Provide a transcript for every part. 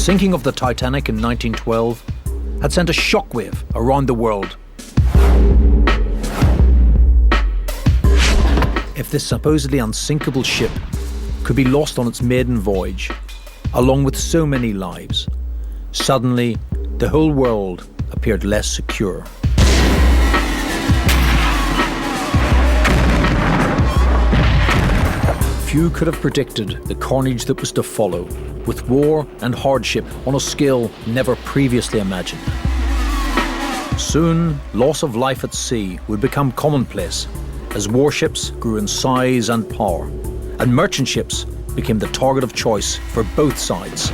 sinking of the Titanic in 1912 had sent a shockwave around the world. If this supposedly unsinkable ship could be lost on its maiden voyage, along with so many lives, suddenly the whole world appeared less secure. Few could have predicted the carnage that was to follow, with war and hardship on a scale never previously imagined. Soon, loss of life at sea would become commonplace as warships grew in size and power, and merchant ships became the target of choice for both sides.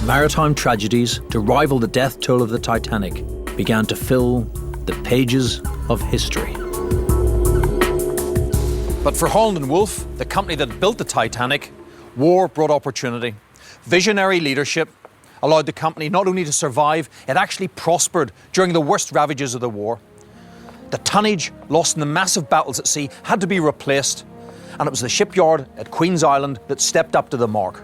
Maritime tragedies to rival the death toll of the Titanic began to fill the pages of history. But for Holland & Wolff, the company that built the Titanic, war brought opportunity. Visionary leadership allowed the company not only to survive, it actually prospered during the worst ravages of the war. The tonnage lost in the massive battles at sea had to be replaced, and it was the shipyard at Queen's Island that stepped up to the mark.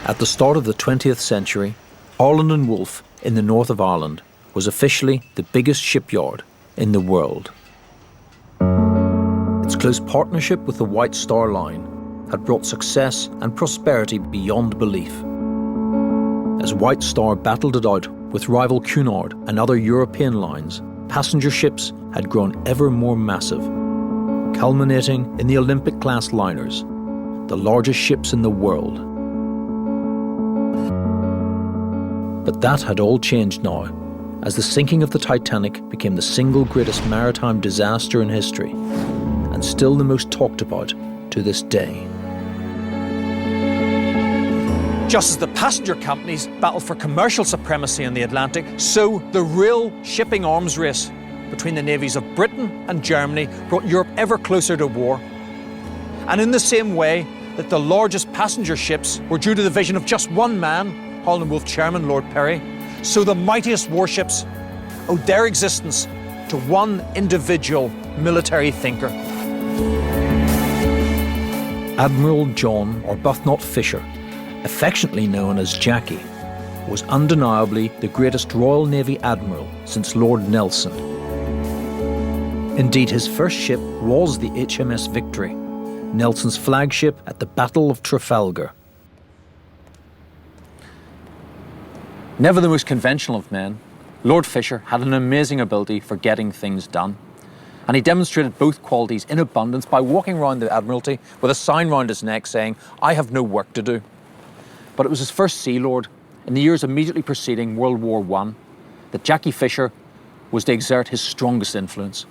At the start of the 20th century, Holland & Wolff in the north of Ireland was officially the biggest shipyard in the world. Its close partnership with the White Star Line had brought success and prosperity beyond belief. As White Star battled it out with rival Cunard and other European lines, passenger ships had grown ever more massive, culminating in the Olympic-class liners, the largest ships in the world. But that had all changed now, as the sinking of the Titanic became the single greatest maritime disaster in history, and still the most talked about to this day. Just as the passenger companies battled for commercial supremacy in the Atlantic, so the real shipping arms race between the navies of Britain and Germany brought Europe ever closer to war. And in the same way that the largest passenger ships were due to the vision of just one man, Holland & Wolff chairman Lord Perry, so the mightiest warships owed their existence to one individual military thinker. Admiral John Arbuthnot Fisher, affectionately known as Jackie, was undeniably the greatest Royal Navy admiral since Lord Nelson. Indeed, his first ship was the HMS Victory, Nelson's flagship at the Battle of Trafalgar. Never the most conventional of men, Lord Fisher had an amazing ability for getting things done. And he demonstrated both qualities in abundance by walking around the Admiralty with a sign round his neck saying, "I have no work to do." But it was his first Sea Lord, in the years immediately preceding World War I, that Jackie Fisher was to exert his strongest influence.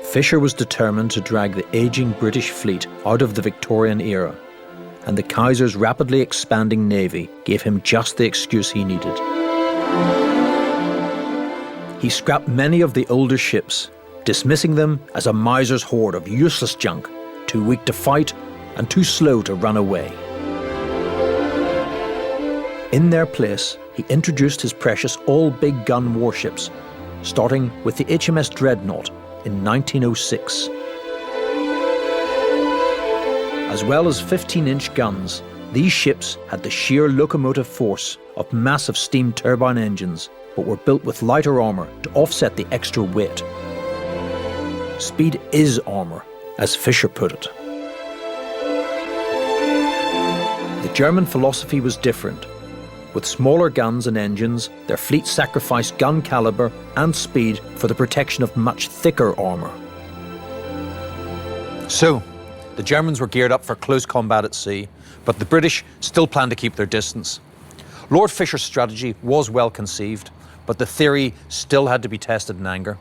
Fisher was determined to drag the ageing British fleet out of the Victorian era, and the Kaiser's rapidly expanding navy gave him just the excuse he needed. He scrapped many of the older ships, dismissing them as a miser's hoard of useless junk, too weak to fight and too slow to run away. In their place, he introduced his precious all-big gun warships, starting with the HMS Dreadnought in 1906. As well as 15-inch guns, these ships had the sheer locomotive force of massive steam turbine engines, but were built with lighter armour to offset the extra weight. Speed is armour, as Fisher put it. The German philosophy was different. With smaller guns and engines, their fleet sacrificed gun calibre and speed for the protection of much thicker armour. So, the Germans were geared up for close combat at sea, but the British still planned to keep their distance. Lord Fisher's strategy was well conceived, but the theory still had to be tested in anger.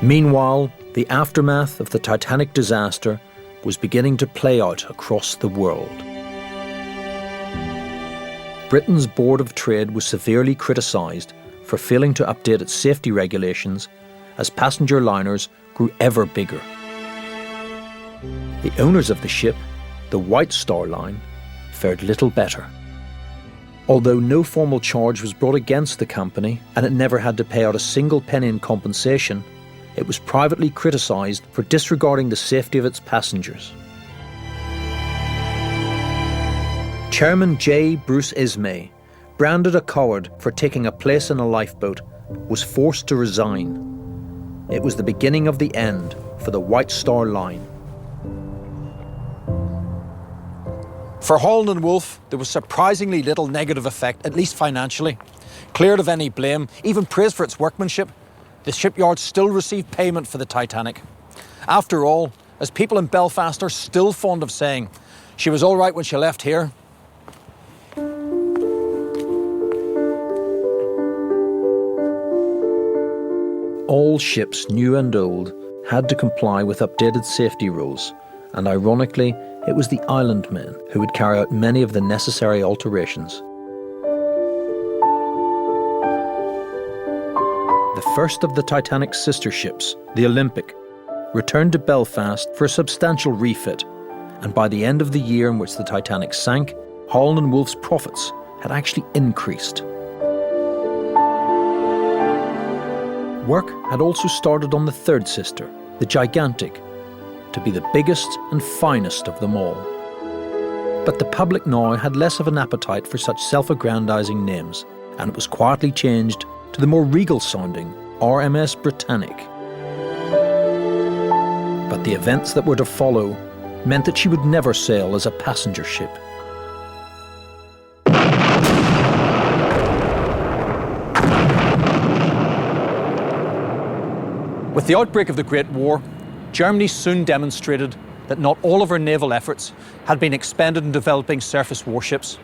Meanwhile, the aftermath of the Titanic disaster was beginning to play out across the world. Britain's Board of Trade was severely criticised for failing to update its safety regulations as passenger liners grew ever bigger. The owners of the ship, the White Star Line, fared little better. Although no formal charge was brought against the company and it never had to pay out a single penny in compensation, it was privately criticised for disregarding the safety of its passengers. Chairman J. Bruce Ismay, branded a coward for taking a place in a lifeboat, was forced to resign. It was the beginning of the end for the White Star Line. For Holland & Wolff, there was surprisingly little negative effect, at least financially. Cleared of any blame, even praise for its workmanship, the shipyard still received payment for the Titanic. After all, as people in Belfast are still fond of saying, she was all right when she left here. All ships, new and old, had to comply with updated safety rules, and ironically, it was the island men who would carry out many of the necessary alterations. The first of the Titanic's sister ships, the Olympic, returned to Belfast for a substantial refit, and by the end of the year in which the Titanic sank, Holland & Wolff's profits had actually increased. Work had also started on the third sister, the Gigantic, to be the biggest and finest of them all. But the public now had less of an appetite for such self-aggrandizing names, and it was quietly changed to the more regal-sounding RMS Britanic. But the events that were to follow meant that she would never sail as a passenger ship. With the outbreak of the Great War, Germany soon demonstrated that not all of her naval efforts had been expended in developing surface warships.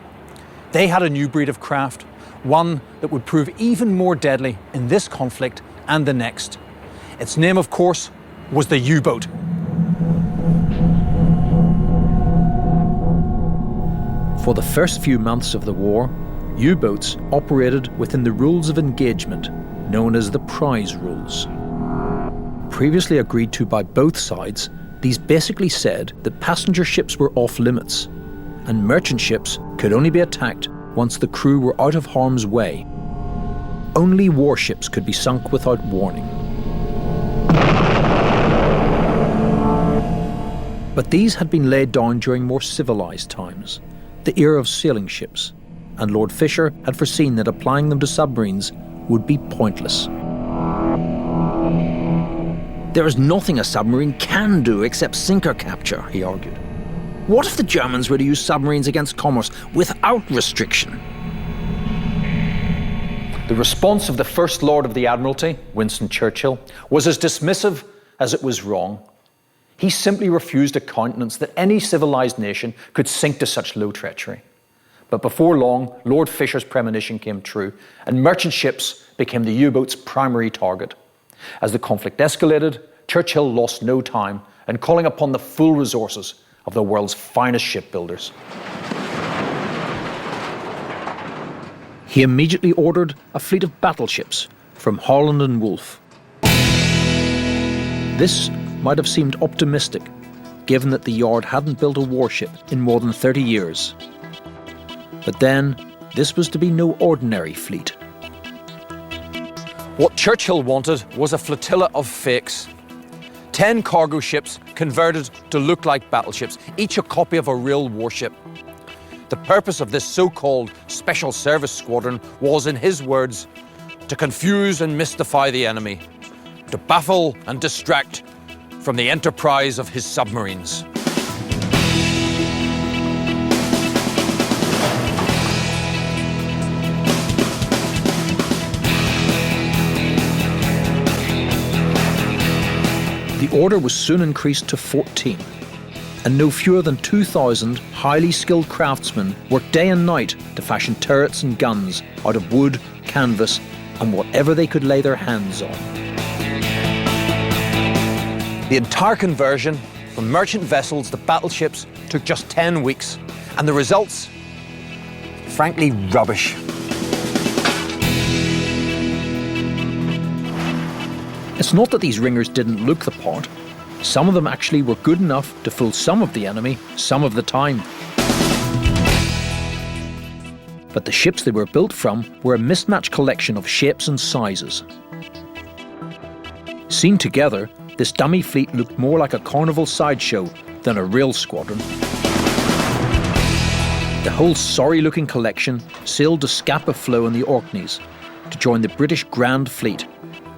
They had a new breed of craft, one that would prove even more deadly in this conflict and the next. Its name, of course, was the U-boat. For the first few months of the war, U-boats operated within the rules of engagement, known as the prize rules. Previously agreed to by both sides, these basically said that passenger ships were off limits, and merchant ships could only be attacked once the crew were out of harm's way. Only warships could be sunk without warning. But these had been laid down during more civilized times, the era of sailing ships, and Lord Fisher had foreseen that applying them to submarines would be pointless. There is nothing a submarine can do except sinker capture, he argued. What if the Germans were to use submarines against commerce without restriction? The response of the First Lord of the Admiralty, Winston Churchill, was as dismissive as it was wrong. He simply refused to countenance that any civilized nation could sink to such low treachery. But before long, Lord Fisher's premonition came true, and merchant ships became the U-boat's primary target. As the conflict escalated, Churchill lost no time in calling upon the full resources of the world's finest shipbuilders. He immediately ordered a fleet of battleships from Holland & Wolff. This might have seemed optimistic, given that the yard hadn't built a warship in more than 30 years. But then, this was to be no ordinary fleet. What Churchill wanted was a flotilla of fakes. 10 cargo ships converted to look like battleships, each a copy of a real warship. The purpose of this so-called Special Service Squadron was, in his words, to confuse and mystify the enemy, to baffle and distract from the enterprise of his submarines. The order was soon increased to 14, and no fewer than 2,000 highly skilled craftsmen worked day and night to fashion turrets and guns out of wood, canvas, and whatever they could lay their hands on. The entire conversion from merchant vessels to battleships took just 10 weeks, and the results, frankly, rubbish. It's not that these ringers didn't look the part. Some of them actually were good enough to fool some of the enemy some of the time. But the ships they were built from were a mismatched collection of shapes and sizes. Seen together, this dummy fleet looked more like a carnival sideshow than a real squadron. The whole sorry-looking collection sailed to Scapa Flow in the Orkneys to join the British Grand Fleet,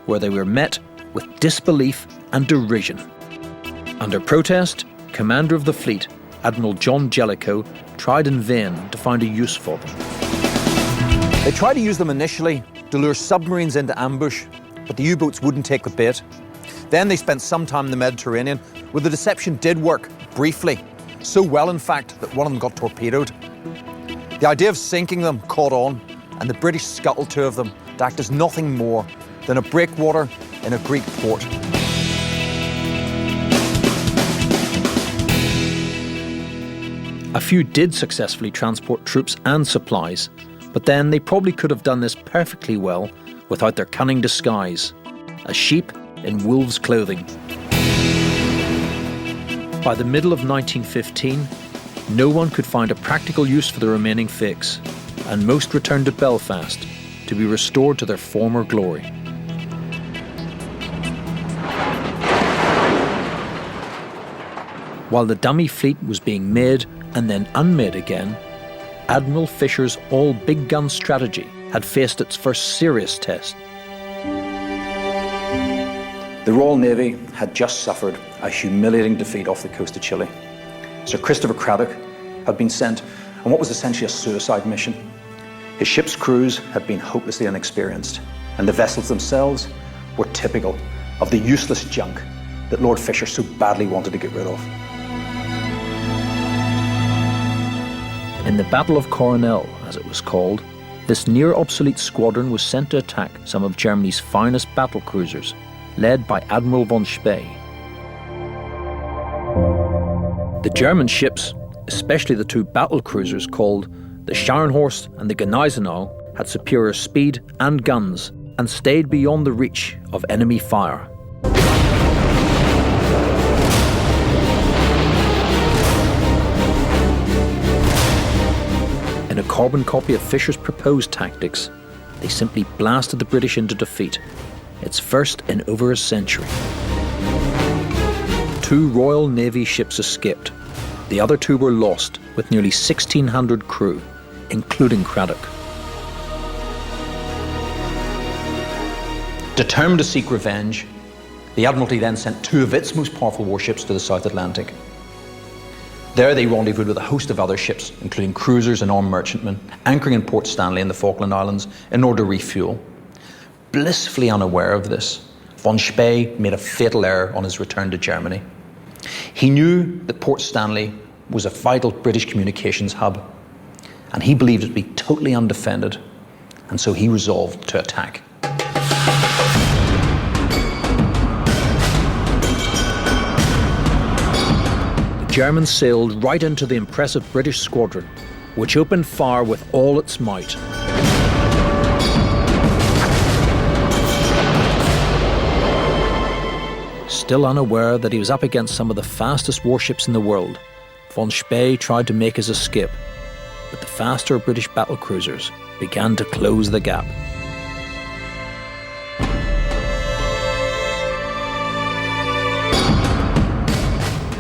where they were met with disbelief and derision. Under protest, commander of the fleet, Admiral John Jellicoe, tried in vain to find a use for them. They tried to use them initially to lure submarines into ambush, but the U-boats wouldn't take the bait. Then they spent some time in the Mediterranean, where the deception did work, briefly. So well, in fact, that one of them got torpedoed. The idea of sinking them caught on, and the British scuttled two of them to act as nothing more than a breakwater in a Greek port. A few did successfully transport troops and supplies, but then they probably could have done this perfectly well without their cunning disguise, as sheep in wolves' clothing. By the middle of 1915, no one could find a practical use for the remaining fakes, and most returned to Belfast to be restored to their former glory. While the dummy fleet was being made and then unmade again, Admiral Fisher's all-big-gun strategy had faced its first serious test. The Royal Navy had just suffered a humiliating defeat off the coast of Chile. Sir Christopher Craddock had been sent on what was essentially a suicide mission. His ship's crews had been hopelessly inexperienced, and the vessels themselves were typical of the useless junk that Lord Fisher so badly wanted to get rid of. In the Battle of Coronel, as it was called, this near-obsolete squadron was sent to attack some of Germany's finest battle cruisers, led by Admiral von Spee. The German ships, especially the two battle cruisers called the Scharnhorst and the Gneisenau, had superior speed and guns and stayed beyond the reach of enemy fire. In a carbon copy of Fisher's proposed tactics, they simply blasted the British into defeat, its first in over a century. 2 Royal Navy ships escaped. The other 2 were lost, with nearly 1,600 crew, including Craddock. Determined to seek revenge, the Admiralty then sent 2 of its most powerful warships to the South Atlantic. There they rendezvoused with a host of other ships, including cruisers and armed merchantmen, anchoring in Port Stanley in the Falkland Islands in order to refuel. Blissfully unaware of this, von Spee made a fatal error on his return to Germany. He knew that Port Stanley was a vital British communications hub, and he believed it to be totally undefended, and so he resolved to attack. The Germans sailed right into the impressive British squadron, which opened fire with all its might. Still unaware that he was up against some of the fastest warships in the world, von Spee tried to make his escape, but the faster British battlecruisers began to close the gap.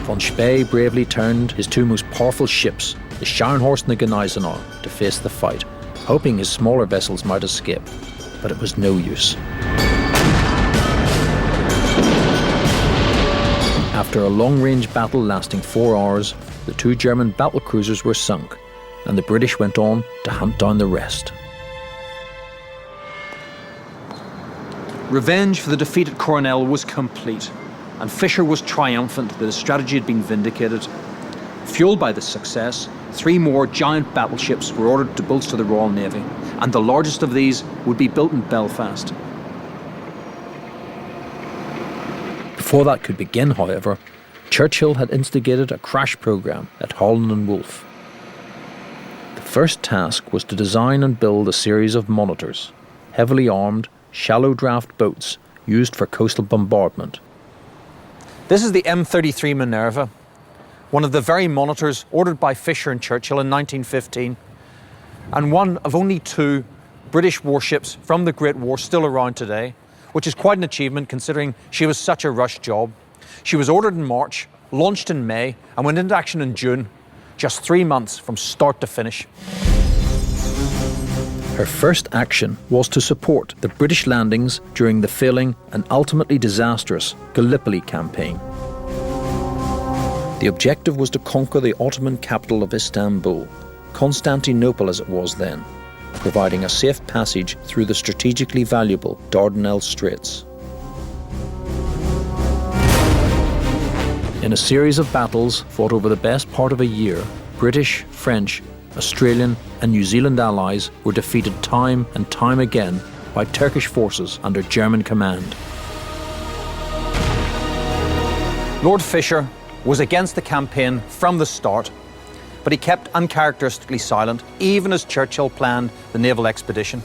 Von Spee bravely turned his 2 most powerful ships, the Scharnhorst and the Gneisenau, to face the fight, hoping his smaller vessels might escape, but it was no use. After a long-range battle lasting 4 hours, the 2 German battlecruisers were sunk, and the British went on to hunt down the rest. Revenge for the defeat at Coronel was complete, and Fisher was triumphant that his strategy had been vindicated. Fueled by this success, 3 more giant battleships were ordered to bolster the Royal Navy, and the largest of these would be built in Belfast. Before that could begin, however, Churchill had instigated a crash programme at Holland and Wolff. The first task was to design and build a series of monitors, heavily armed, shallow draft boats used for coastal bombardment. This is the M33 Minerva, one of the very monitors ordered by Fisher and Churchill in 1915, and one of only 2 British warships from the Great War still around today, which is quite an achievement considering she was such a rush job. She was ordered in March, launched in May, and went into action in June, just 3 months from start to finish. Her first action was to support the British landings during the failing and ultimately disastrous Gallipoli campaign. The objective was to conquer the Ottoman capital of Istanbul, Constantinople as it was then, providing a safe passage through the strategically valuable Dardanelles Straits. In a series of battles fought over the best part of a year, British, French, Australian and New Zealand allies were defeated time and time again by Turkish forces under German command. Lord Fisher was against the campaign from the start, but he kept uncharacteristically silent, even as Churchill planned the naval expedition.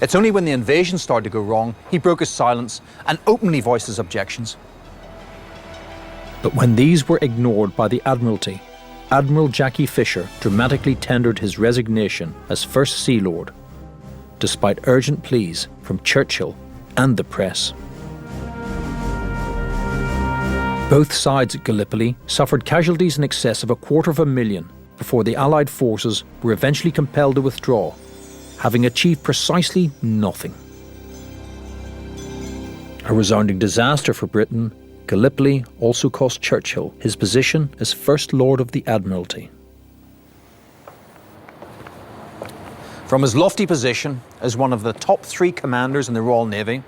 It's only when the invasion started to go wrong he broke his silence and openly voiced his objections. But when these were ignored by the Admiralty, Admiral Jackie Fisher dramatically tendered his resignation as First Sea Lord, despite urgent pleas from Churchill and the press. Both sides at Gallipoli suffered casualties in excess of 250,000 before the Allied forces were eventually compelled to withdraw, having achieved precisely nothing. A resounding disaster for Britain, Gallipoli also cost Churchill his position as First Lord of the Admiralty. From his lofty position as one of the top 3 commanders in the Royal Navy,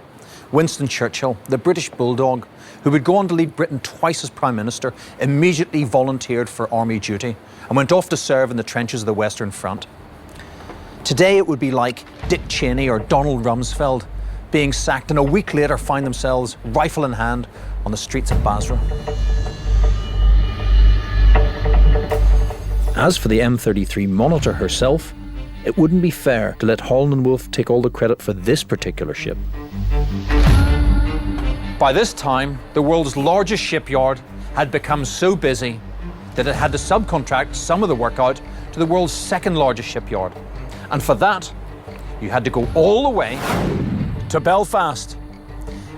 Winston Churchill, the British bulldog, who would go on to lead Britain twice as Prime Minister, immediately volunteered for army duty and went off to serve in the trenches of the Western Front. Today it would be like Dick Cheney or Donald Rumsfeld being sacked and a week later find themselves, rifle in hand, on the streets of Basra. As for the M33 Monitor herself, it wouldn't be fair to let Holland and Wolff take all the credit for this particular ship. By this time, the world's largest shipyard had become so busy that it had to subcontract some of the work out to the world's 2nd largest shipyard. And for that, you had to go all the way to Belfast.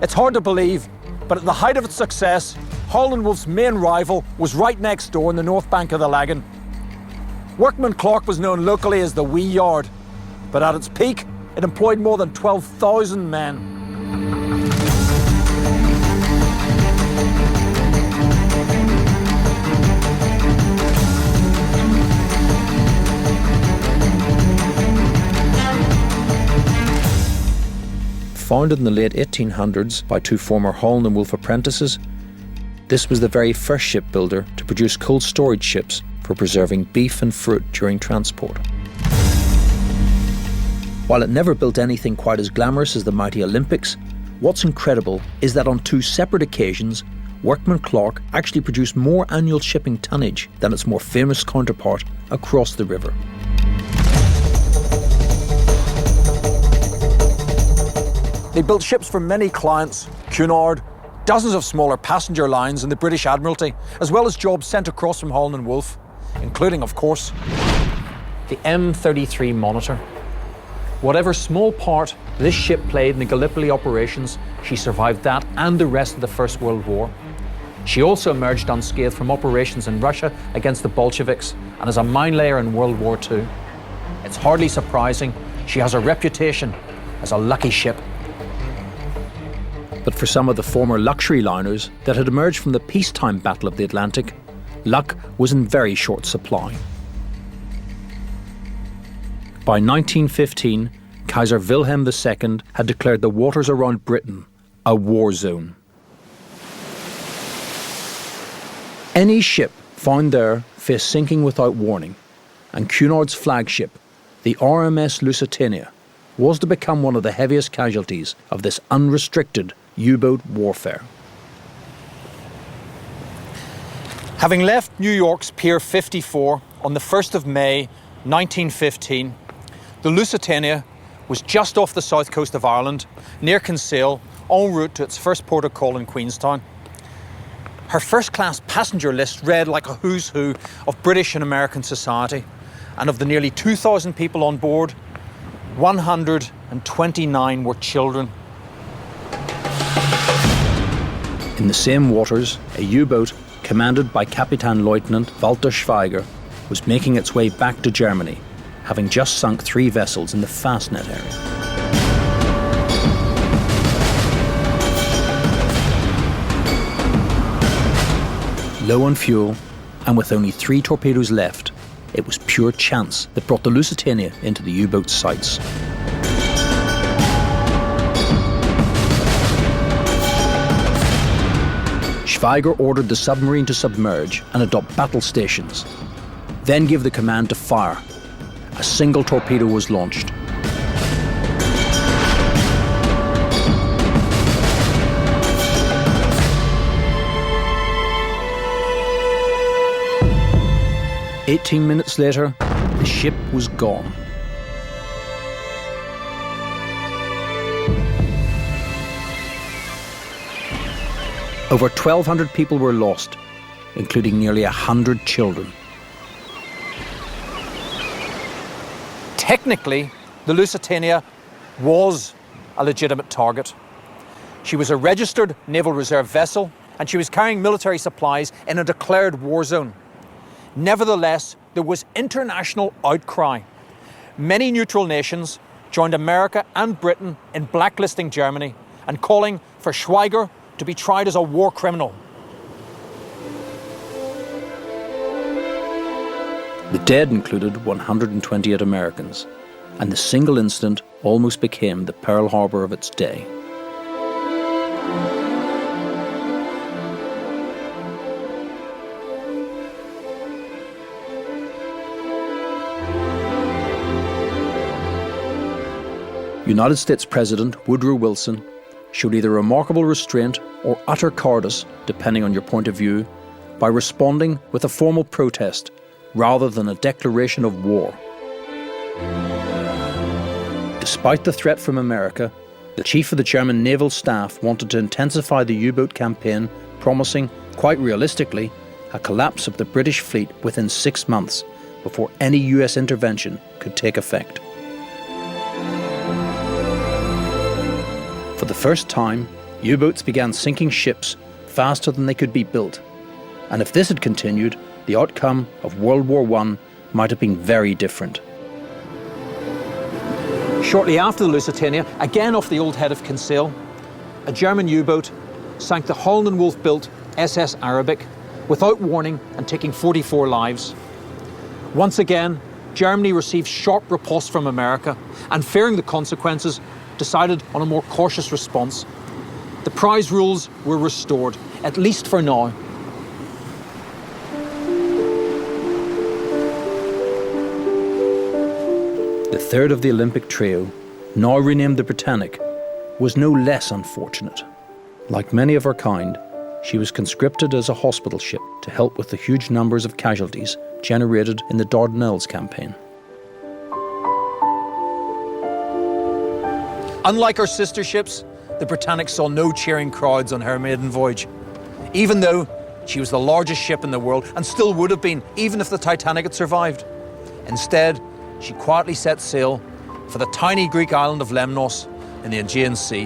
It's hard to believe, but at the height of its success, Holland Wolff's main rival was right next door in the north bank of the Lagan. Workman Clark was known locally as the Wee Yard, but at its peak, it employed more than 12,000 men. Founded in the late 1800s by 2 former Holland and Wolff apprentices, this was the very first shipbuilder to produce cold storage ships for preserving beef and fruit during transport. While it never built anything quite as glamorous as the mighty Olympics, what's incredible is that on 2 separate occasions, Workman Clark actually produced more annual shipping tonnage than its more famous counterpart across the river. They built ships for many clients, Cunard, dozens of smaller passenger lines in the British Admiralty, as well as jobs sent across from Holland and Wolff, including, of course, the M33 Monitor. Whatever small part this ship played in the Gallipoli operations, she survived that and the rest of the First World War. She also emerged unscathed from operations in Russia against the Bolsheviks and as a mine layer in World War II. It's hardly surprising she has a reputation as a lucky ship. But for some of the former luxury liners that had emerged from the peacetime Battle of the Atlantic, luck was in very short supply. By 1915, Kaiser Wilhelm II had declared the waters around Britain a war zone. Any ship found there faced sinking without warning, and Cunard's flagship, the RMS Lusitania, was to become one of the heaviest casualties of this unrestricted U-boat warfare. Having left New York's Pier 54 on the 1st of May 1915, the Lusitania was just off the south coast of Ireland, near Kinsale, en route to its first port of call in Queenstown. Her first-class passenger list read like a who's who of British and American society, and of the nearly 2,000 people on board, 129 were children. In the same waters, a U-boat commanded by Captain Lieutenant Walter Schweiger was making its way back to Germany, having just sunk 3 vessels in the Fastnet area. Low on fuel, and with only 3 torpedoes left, it was pure chance that brought the Lusitania into the U-boat's sights. Schweiger ordered the submarine to submerge and adopt battle stations, then give the command to fire. A single torpedo was launched. "18 minutes later, the ship was gone. Over 1,200 people were lost, including nearly 100 children. Technically, the Lusitania was a legitimate target. She was a registered Naval Reserve vessel, and she was carrying military supplies in a declared war zone. Nevertheless, there was international outcry. Many neutral nations joined America and Britain in blacklisting Germany and calling for Schweiger to be tried as a war criminal. The dead included 128 Americans, and the single incident almost became the Pearl Harbor of its day. United States President Woodrow Wilson showed either remarkable restraint or utter cowardice, depending on your point of view, by responding with a formal protest rather than a declaration of war. Despite the threat from America, the chief of the German naval staff wanted to intensify the U-boat campaign, promising, quite realistically, a collapse of the British fleet within 6 months before any US intervention could take effect. For the first time, U-boats began sinking ships faster than they could be built. And if this had continued, the outcome of World War I might have been very different. Shortly after the Lusitania, again off the old head of Kinsale, a German U-boat sank the Holland & Wolff-built SS Arabic without warning and taking 44 lives. Once again, Germany received sharp riposte from America and, fearing the consequences, decided on a more cautious response. The prize rules were restored, at least for now. The third of the Olympic trio, now renamed the Britanic, was no less unfortunate. Like many of her kind, she was conscripted as a hospital ship to help with the huge numbers of casualties generated in the Dardanelles campaign. Unlike her sister ships, the Britanic saw no cheering crowds on her maiden voyage, even though she was the largest ship in the world and still would have been even if the Titanic had survived. Instead, she quietly set sail for the tiny Greek island of Lemnos in the Aegean Sea.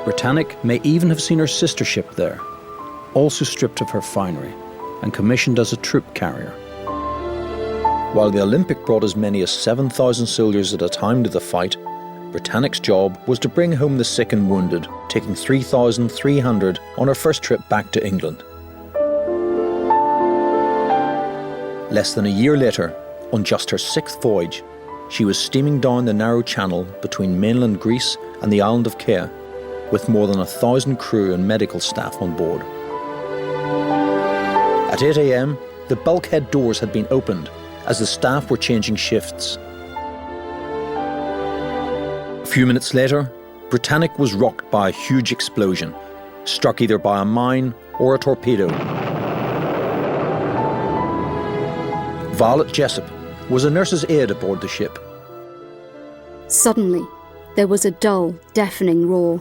Britanic may even have seen her sister ship there, also stripped of her finery and commissioned as a troop carrier. While the Olympic brought as many as 7,000 soldiers at a time to the fight, Britanic's job was to bring home the sick and wounded, taking 3,300 on her first trip back to England. Less than a year later, on just her 6th voyage, she was steaming down the narrow channel between mainland Greece and the island of Kea, with more than 1,000 crew and medical staff on board. At 8 a.m, the bulkhead doors had been opened as the staff were changing shifts. A few minutes later, Britanic was rocked by a huge explosion, struck either by a mine or a torpedo. Violet Jessup was a nurse's aide aboard the ship. Suddenly, there was a dull, deafening roar.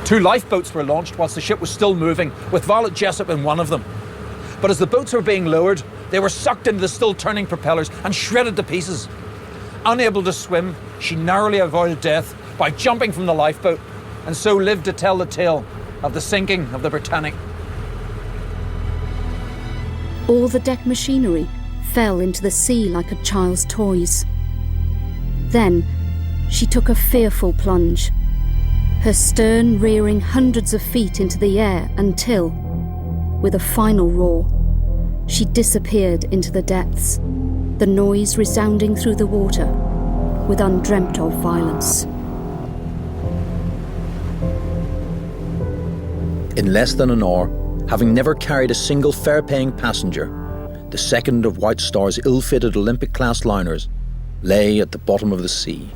2 lifeboats were launched whilst the ship was still moving, with Violet Jessup in one of them. But as the boats were being lowered, they were sucked into the still-turning propellers and shredded to pieces. Unable to swim, she narrowly avoided death by jumping from the lifeboat, and so lived to tell the tale of the sinking of the Britanic. All the deck machinery fell into the sea like a child's toys. Then, she took a fearful plunge, her stern rearing hundreds of feet into the air until, with a final roar, she disappeared into the depths, the noise resounding through the water with undreamt-of violence. In less than an hour, having never carried a single fare-paying passenger, the second of White Star's ill-fated Olympic-class liners lay at the bottom of the sea.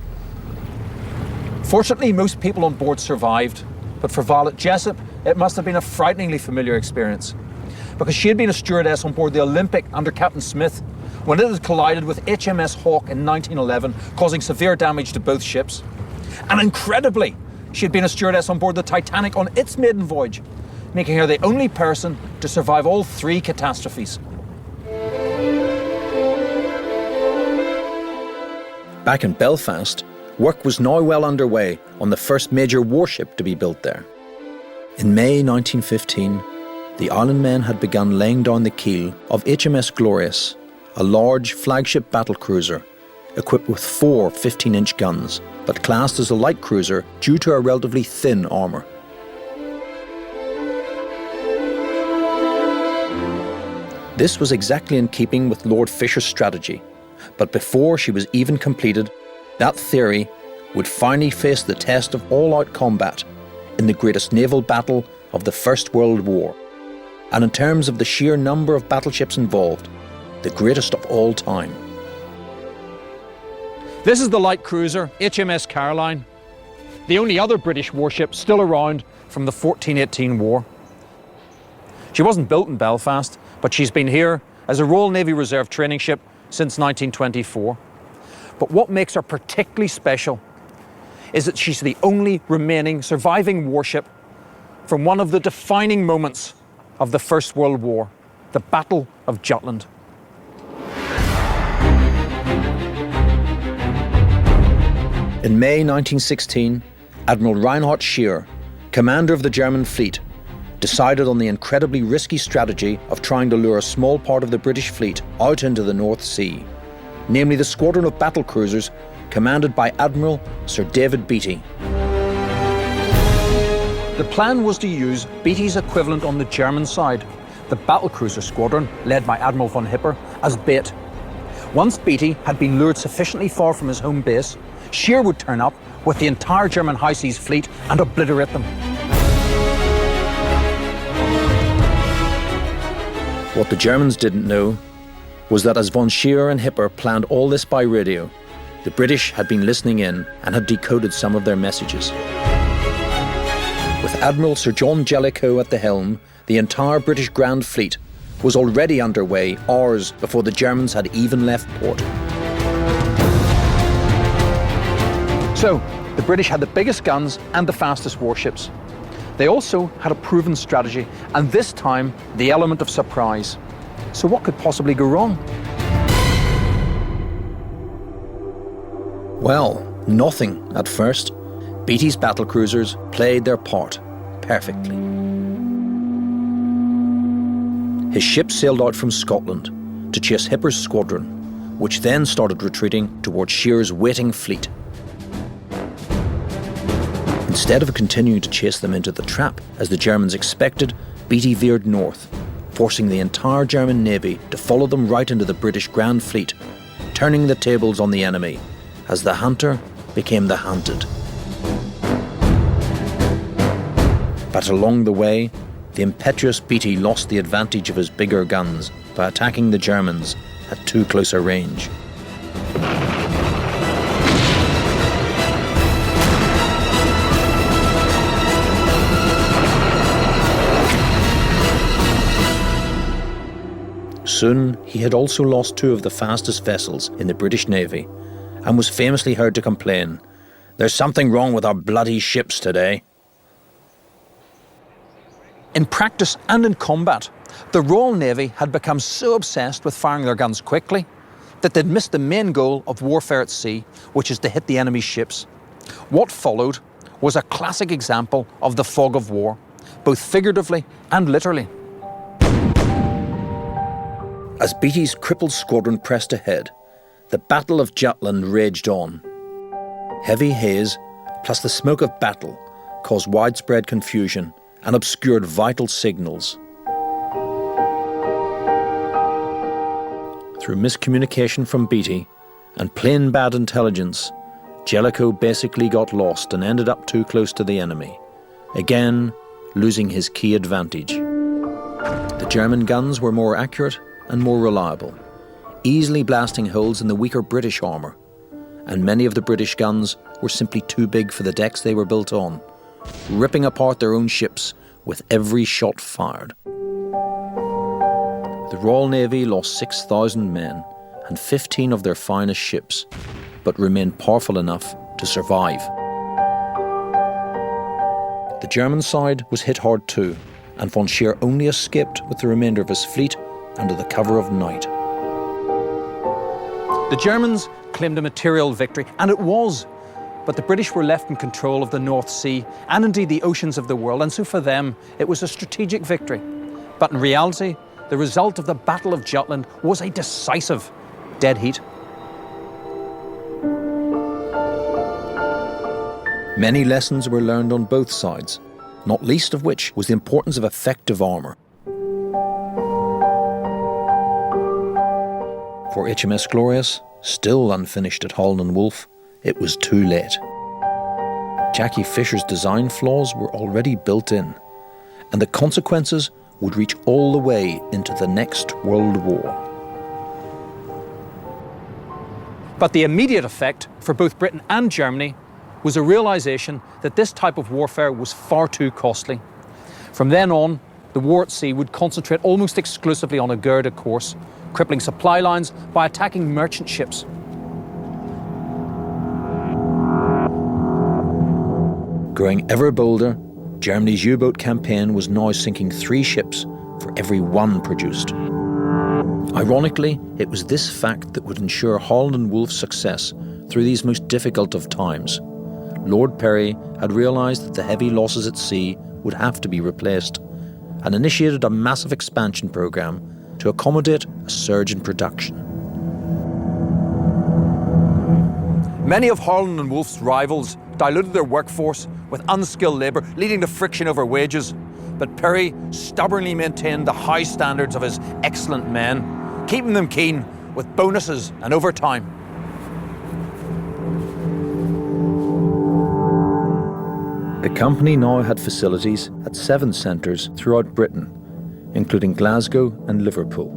Fortunately, most people on board survived, but for Violet Jessup, it must have been a frighteningly familiar experience, because she had been a stewardess on board the Olympic under Captain Smith when it had collided with HMS Hawke in 1911, causing severe damage to both ships. And incredibly, she had been a stewardess on board the Titanic on its maiden voyage, making her the only person to survive all 3 catastrophes. Back in Belfast, work was now well underway on the first major warship to be built there. In May 1915, the island men had begun laying down the keel of HMS Glorious, a large flagship battlecruiser equipped with 4 15-inch guns, but classed as a light cruiser due to her relatively thin armour. This was exactly in keeping with Lord Fisher's strategy, but before she was even completed, that theory would finally face the test of all-out combat in the greatest naval battle of the First World War, and in terms of the sheer number of battleships involved, the greatest of all time. This is the light cruiser HMS Caroline, the only other British warship still around from the 1418 war. She wasn't built in Belfast, but she's been here as a Royal Navy Reserve training ship since 1924. But what makes her particularly special is that she's the only remaining surviving warship from one of the defining moments of the First World War, the Battle of Jutland. In May 1916, Admiral Reinhard Scheer, commander of the German fleet, decided on the incredibly risky strategy of trying to lure a small part of the British fleet out into the North Sea, namely the squadron of battlecruisers commanded by Admiral Sir David Beatty. The plan was to use Beatty's equivalent on the German side, the battlecruiser squadron, led by Admiral von Hipper, as bait. Once Beatty had been lured sufficiently far from his home base, Scheer would turn up with the entire German high seas fleet and obliterate them. What the Germans didn't know was that as von Scheer and Hipper planned all this by radio, the British had been listening in and had decoded some of their messages. With Admiral Sir John Jellicoe at the helm, the entire British Grand Fleet was already underway hours before the Germans had even left port. So, the British had the biggest guns and the fastest warships. They also had a proven strategy, and this time, the element of surprise. So what could possibly go wrong? Well, nothing at first. Beatty's battlecruisers played their part perfectly. His ship sailed out from Scotland to chase Hipper's squadron, which then started retreating towards Scheer's waiting fleet. Instead of continuing to chase them into the trap, as the Germans expected, Beatty veered north, forcing the entire German navy to follow them right into the British Grand Fleet, turning the tables on the enemy, as the hunter became the hunted. But along the way, the impetuous Beatty lost the advantage of his bigger guns by attacking the Germans at too close a range. Soon, he had also lost two of the fastest vessels in the British Navy and was famously heard to complain, "There's something wrong with our bloody ships today." In practice and in combat, the Royal Navy had become so obsessed with firing their guns quickly that they'd missed the main goal of warfare at sea, which is to hit the enemy's ships. What followed was a classic example of the fog of war, both figuratively and literally. As Beatty's crippled squadron pressed ahead, the Battle of Jutland raged on. Heavy haze, plus the smoke of battle, caused widespread confusion and obscured vital signals. Through miscommunication from Beatty and plain bad intelligence, Jellicoe basically got lost and ended up too close to the enemy, again losing his key advantage. The German guns were more accurate and more reliable, easily blasting holes in the weaker British armour, and many of the British guns were simply too big for the decks they were built on, ripping apart their own ships with every shot fired. The Royal Navy lost 6,000 men and 15 of their finest ships, but remained powerful enough to survive. The German side was hit hard too, and von Scheer only escaped with the remainder of his fleet under the cover of night. The Germans claimed a material victory, and it was, but the British were left in control of the North Sea and indeed the oceans of the world, and so for them it was a strategic victory. But in reality, the result of the Battle of Jutland was a decisive dead heat. Many lessons were learned on both sides, not least of which was the importance of effective armour. For HMS Glorious, still unfinished at Holland and Wolfe, it was too late. Jackie Fisher's design flaws were already built in, and the consequences would reach all the way into the next World War. But the immediate effect for both Britain and Germany was a realisation that this type of warfare was far too costly. From then on, the war at sea would concentrate almost exclusively on a guerrilla course, crippling supply lines by attacking merchant ships. Growing ever bolder, Germany's U-boat campaign was now sinking 3 ships for every 1 produced. Ironically, it was this fact that would ensure Holland and Wolfe's success through these most difficult of times. Lord Perry had realised that the heavy losses at sea would have to be replaced, and initiated a massive expansion programme to accommodate a surge in production. Many of Holland and Wolfe's rivals diluted their workforce with unskilled labour, leading to friction over wages. But Perry stubbornly maintained the high standards of his excellent men, keeping them keen with bonuses and overtime. The company now had facilities at 7 centres throughout Britain, including Glasgow and Liverpool.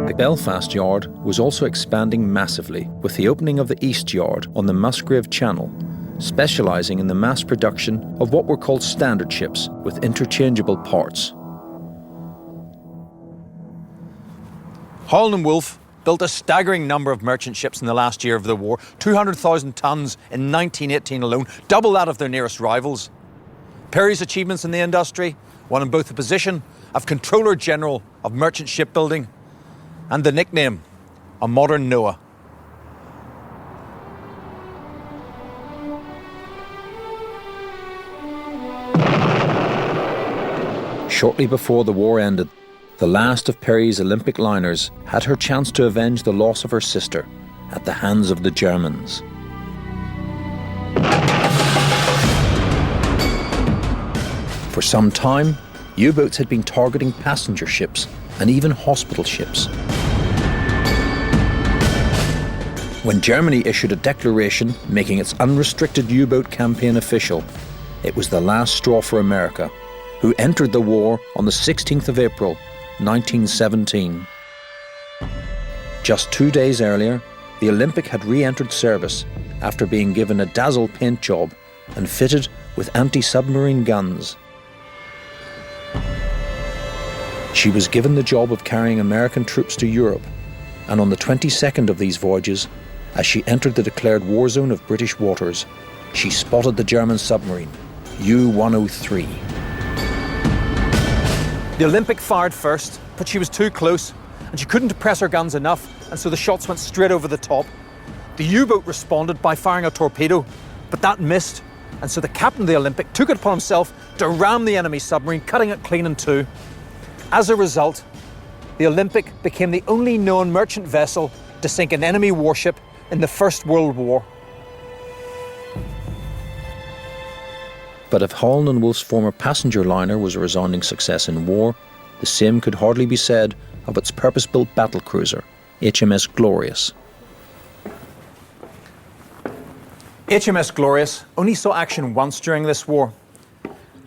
The Belfast Yard was also expanding massively with the opening of the East Yard on the Musgrave Channel, specialising in the mass production of what were called standard ships with interchangeable parts. Holland and Wolfe built a staggering number of merchant ships in the last year of the war, 200,000 tons in 1918 alone, double that of their nearest rivals. Perry's achievements in the industry won him both the position of Controller General of Merchant Shipbuilding and the nickname, a modern Noah. Shortly before the war ended, the last of Perry's Olympic liners had her chance to avenge the loss of her sister at the hands of the Germans. For some time, U-boats had been targeting passenger ships and even hospital ships. When Germany issued a declaration making its unrestricted U-boat campaign official, it was the last straw for America, who entered the war on the 16th of April, 1917. Just 2 days earlier, the Olympic had re-entered service after being given a dazzle paint job and fitted with anti-submarine guns. She was given the job of carrying American troops to Europe, and on the 22nd of these voyages, as she entered the declared war zone of British waters, she spotted the German submarine, U-103. The Olympic fired first, but she was too close, and she couldn't press her guns enough, and so the shots went straight over the top. The U-boat responded by firing a torpedo, but that missed, and so the captain of the Olympic took it upon himself to ram the enemy submarine, cutting it clean in two. As a result, the Olympic became the only known merchant vessel to sink an enemy warship in the First World War. But if Holland and Wolff's former passenger liner was a resounding success in war, the same could hardly be said of its purpose-built battlecruiser, HMS Glorious. HMS Glorious only saw action once during this war.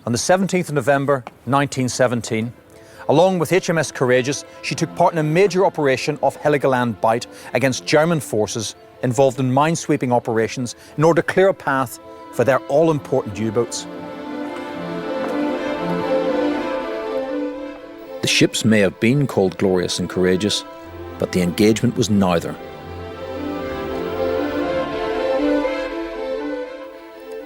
On the 17th of November 1917, along with HMS Courageous, she took part in a major operation off Heligoland Bight against German forces involved in minesweeping operations in order to clear a path for their all-important U-boats. The ships may have been called Glorious and Courageous, but the engagement was neither.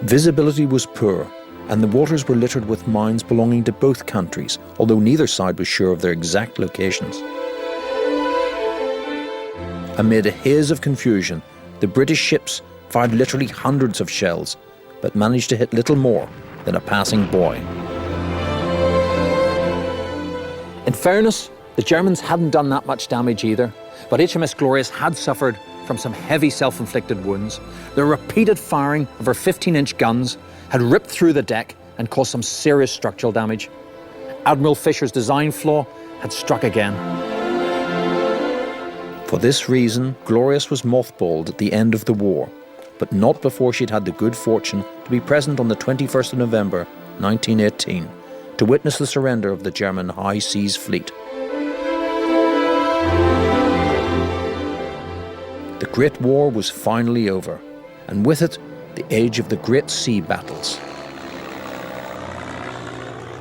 Visibility was poor, and the waters were littered with mines belonging to both countries, although neither side was sure of their exact locations. Amid a haze of confusion, the British ships fired literally hundreds of shells, but managed to hit little more than a passing boy. In fairness, the Germans hadn't done that much damage either, but HMS Glorious had suffered from some heavy self-inflicted wounds. The repeated firing of her 15-inch guns had ripped through the deck and caused some serious structural damage. Admiral Fisher's design flaw had struck again. For this reason, Glorious was mothballed at the end of the war, but not before she'd had the good fortune to be present on the 21st of November 1918 to witness the surrender of the German High Seas Fleet. The Great War was finally over, and with it, the age of the great sea battles.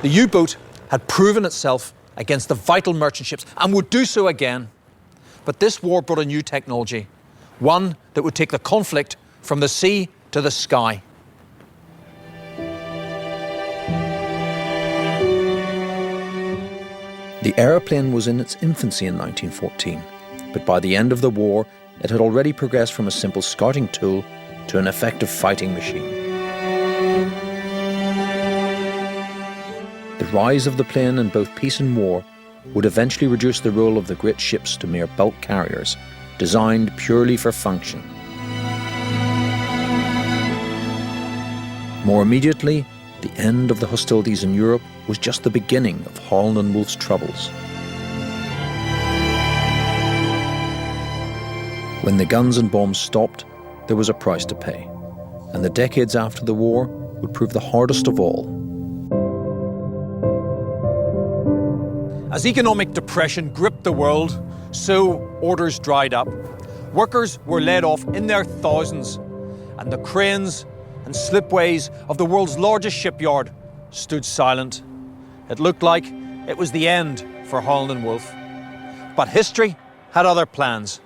The U-boat had proven itself against the vital merchant ships and would do so again. But this war brought a new technology, one that would take the conflict from the sea to the sky. The aeroplane was in its infancy in 1914, but by the end of the war, it had already progressed from a simple scouting tool to an effective fighting machine. The rise of the plane in both peace and war would eventually reduce the role of the great ships to mere bulk carriers, designed purely for function. More immediately, the end of the hostilities in Europe was just the beginning of Holland and Wolff's troubles. When the guns and bombs stopped, there was a price to pay, and the decades after the war would prove the hardest of all. As economic depression gripped the world, so orders dried up. Workers were laid off in their thousands, and the cranes and slipways of the world's largest shipyard stood silent. It looked like it was the end for Holland and Wolff. But history had other plans.